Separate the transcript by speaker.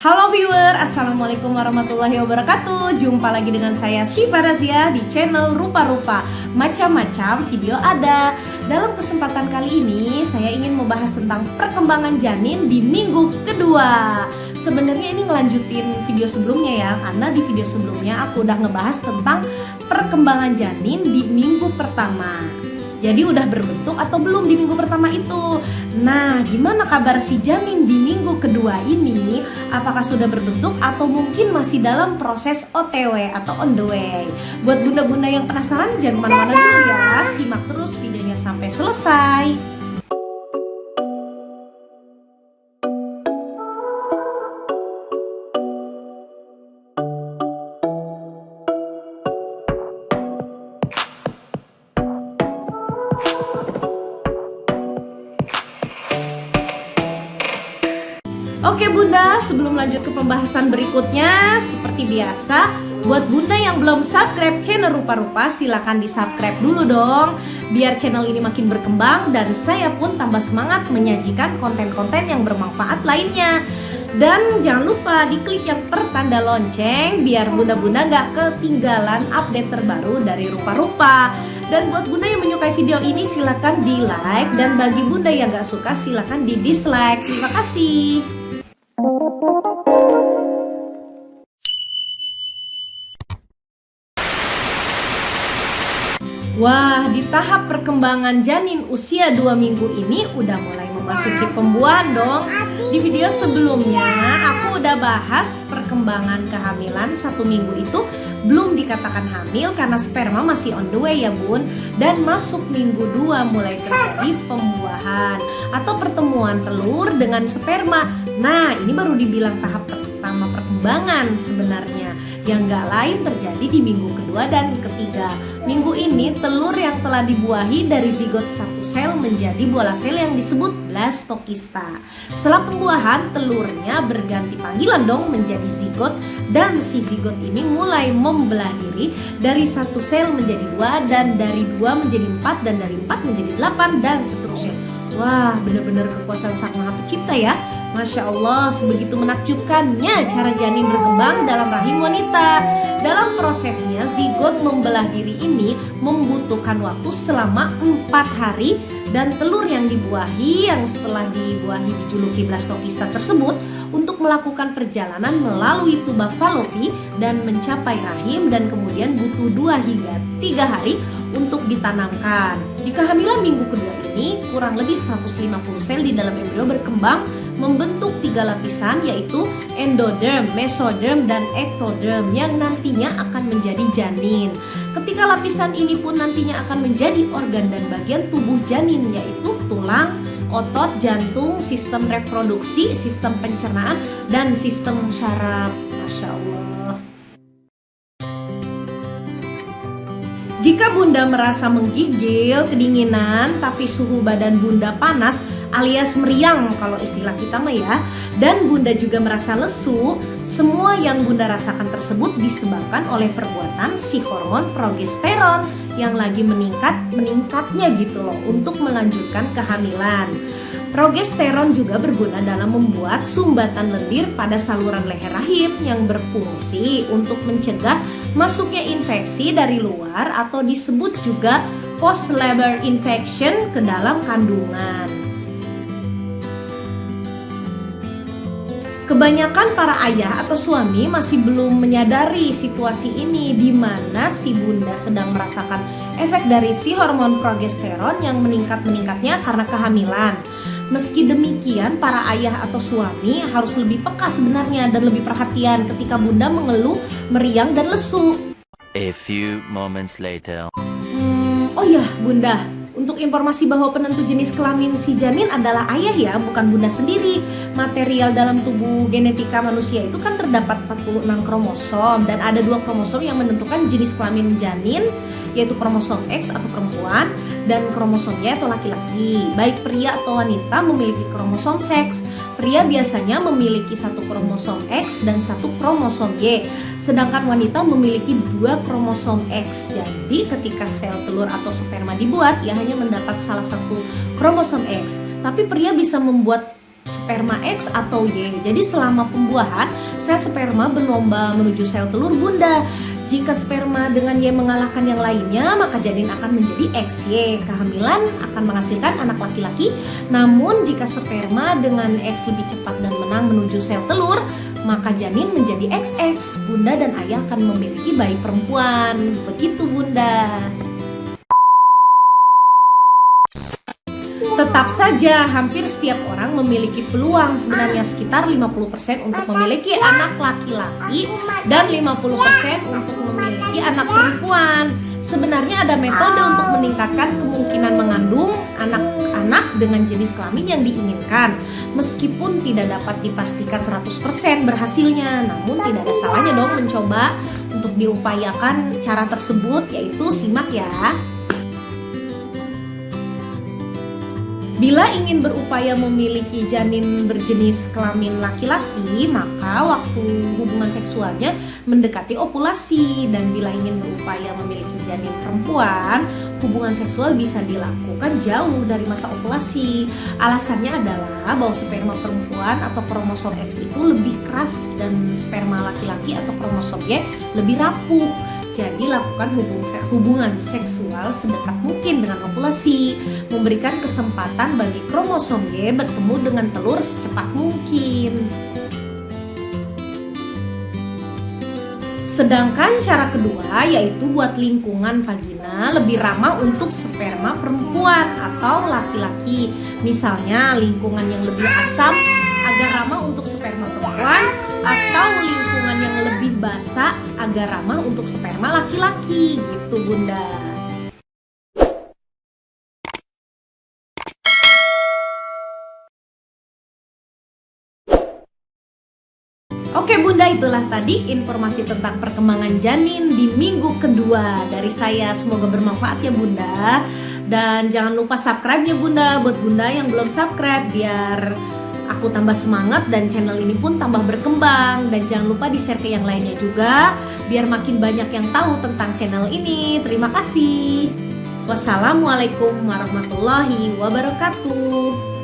Speaker 1: Halo viewer, Assalamualaikum warahmatullahi wabarakatuh. Jumpa lagi dengan saya Syifa Razia di channel Rupa-Rupa. Macam-macam video ada. Dalam kesempatan kali ini saya ingin membahas tentang perkembangan janin di minggu kedua. Sebenarnya ini ngelanjutin video sebelumnya ya, karena di video sebelumnya aku udah ngebahas tentang perkembangan janin di minggu pertama. Jadi udah berbentuk atau belum di minggu pertama itu? Nah, gimana kabar si janin di minggu kedua ini? Apakah sudah berbentuk atau mungkin masih dalam proses OTW atau on the way? Buat bunda-bunda yang penasaran, jangan kemana-mana dulu ya. Simak terus videonya sampai selesai. Oke bunda, sebelum lanjut ke pembahasan berikutnya, seperti biasa, buat bunda yang belum subscribe channel Rupa-Rupa, silakan di subscribe dulu dong, biar channel ini makin berkembang dan saya pun tambah semangat menyajikan konten-konten yang bermanfaat lainnya. Dan jangan lupa diklik yang pertanda lonceng, biar bunda-bunda gak ketinggalan update terbaru dari Rupa-Rupa. Dan buat bunda yang menyukai video ini silakan di like, dan bagi bunda yang gak suka silakan di dislike. Terima kasih. Wah, di tahap perkembangan janin usia 2 minggu ini udah mulai memasuki pembuahan dong. Di video sebelumnya aku udah bahas perkembangan kehamilan 1 minggu itu belum dikatakan hamil karena sperma masih on the way ya bun. Dan masuk minggu 2 mulai terjadi pembuahan atau pertemuan telur dengan sperma. Nah, ini baru dibilang tahap pertama perkembangan sebenarnya, yang gak lain terjadi di minggu kedua dan ketiga. Minggu ini telur yang telah dibuahi dari zigot satu sel menjadi bola sel yang disebut blastokista. Setelah pembuahan, telurnya berganti panggilan dong menjadi zigot, dan si zigot ini mulai membelah diri dari satu sel menjadi 2, dan dari 2 menjadi 4, dan dari 4 menjadi 8, dan seterusnya. Wah, benar-benar kekuasaan Sang Maha Pencipta ya. Masya Allah, sebegitu menakjubkannya cara janin berkembang dalam rahim wanita. Dalam prosesnya, zigot membelah diri ini membutuhkan waktu selama 4 hari, dan telur yang dibuahi, yang setelah dibuahi dijuluki blastokista tersebut, untuk melakukan perjalanan melalui tuba falopi dan mencapai rahim, dan kemudian butuh 2 hingga 3 hari untuk ditanamkan. Di kehamilan minggu kedua ini, kurang lebih 150 sel di dalam embrio berkembang membentuk 3 lapisan, yaitu endoderm, mesoderm, dan ektoderm yang nantinya akan menjadi janin. Ketika lapisan ini pun nantinya akan menjadi organ dan bagian tubuh janin, yaitu tulang, otot, jantung, sistem reproduksi, sistem pencernaan, dan sistem syaraf. Masya Allah. Jika bunda merasa menggigil, kedinginan, tapi suhu badan bunda panas alias meriang kalau istilah kita mah ya, dan bunda juga merasa lesu, semua yang bunda rasakan tersebut disebabkan oleh perbuatan si hormon progesteron yang lagi meningkatnya gitu loh untuk melanjutkan kehamilan. Progesteron juga berguna dalam membuat sumbatan lendir pada saluran leher rahim yang berfungsi untuk mencegah masuknya infeksi dari luar atau disebut juga post labor infection ke dalam kandungan. Kebanyakan para ayah atau suami masih belum menyadari situasi ini, di mana si bunda sedang merasakan efek dari si hormon progesteron yang meningkatnya karena kehamilan. Meski demikian, para ayah atau suami harus lebih peka sebenarnya dan lebih perhatian ketika bunda mengeluh, meriang, dan lesu.
Speaker 2: A few moments later.
Speaker 1: Oh ya bunda, untuk informasi bahwa penentu jenis kelamin si janin adalah ayah ya, bukan bunda sendiri. Material dalam tubuh genetika manusia itu kan terdapat 46 kromosom, dan ada 2 kromosom yang menentukan jenis kelamin janin, yaitu kromosom X atau perempuan dan kromosom Y atau laki-laki. Baik pria atau wanita memiliki kromosom seks. Pria biasanya memiliki 1 kromosom X dan 1 kromosom Y, sedangkan wanita memiliki 2 kromosom X. Jadi ketika sel telur atau sperma dibuat, ia hanya mendapat salah 1 kromosom X. Tapi pria bisa membuat sperma X atau Y. Jadi selama pembuahan, sel sperma berlomba menuju sel telur bunda. Jika sperma dengan Y mengalahkan yang lainnya, maka janin akan menjadi XY. Kehamilan akan menghasilkan anak laki-laki. Namun jika sperma dengan X lebih cepat dan menang menuju sel telur, maka janin menjadi XX. Bunda dan ayah akan memiliki bayi perempuan. Begitu bunda. Tetap saja, hampir setiap orang memiliki peluang, sebenarnya sekitar 50% untuk memiliki anak laki-laki dan 50% untuk memiliki anak perempuan. Sebenarnya ada metode untuk meningkatkan kemungkinan mengandung anak-anak dengan jenis kelamin yang diinginkan. Meskipun tidak dapat dipastikan 100% berhasilnya, namun tidak ada salahnya dong mencoba untuk diupayakan cara tersebut, yaitu simak ya. Bila ingin berupaya memiliki janin berjenis kelamin laki-laki, maka waktu hubungan seksualnya mendekati ovulasi. Dan bila ingin berupaya memiliki janin perempuan, hubungan seksual bisa dilakukan jauh dari masa ovulasi. Alasannya adalah bahwa sperma perempuan atau kromosom X itu lebih keras dan sperma laki-laki atau kromosom Y lebih rapuh. Jadi lakukan hubungan seksual sedekat mungkin dengan ovulasi, memberikan kesempatan bagi kromosom Y bertemu dengan telur secepat mungkin. Sedangkan cara kedua yaitu buat lingkungan vagina lebih ramah untuk sperma perempuan atau laki-laki. Misalnya lingkungan yang lebih asam agar ramah untuk sperma perempuan, atau lingkungan yang lebih basah agar ramah untuk sperma laki-laki, gitu bunda. Oke bunda, itulah tadi informasi tentang perkembangan janin di minggu kedua dari saya. Semoga bermanfaat ya bunda. Dan jangan lupa subscribe ya bunda, buat bunda yang belum subscribe, biar aku tambah semangat dan channel ini pun tambah berkembang. Dan jangan lupa di share ke yang lainnya juga, biar makin banyak yang tahu tentang channel ini. Terima kasih. Wassalamualaikum warahmatullahi wabarakatuh.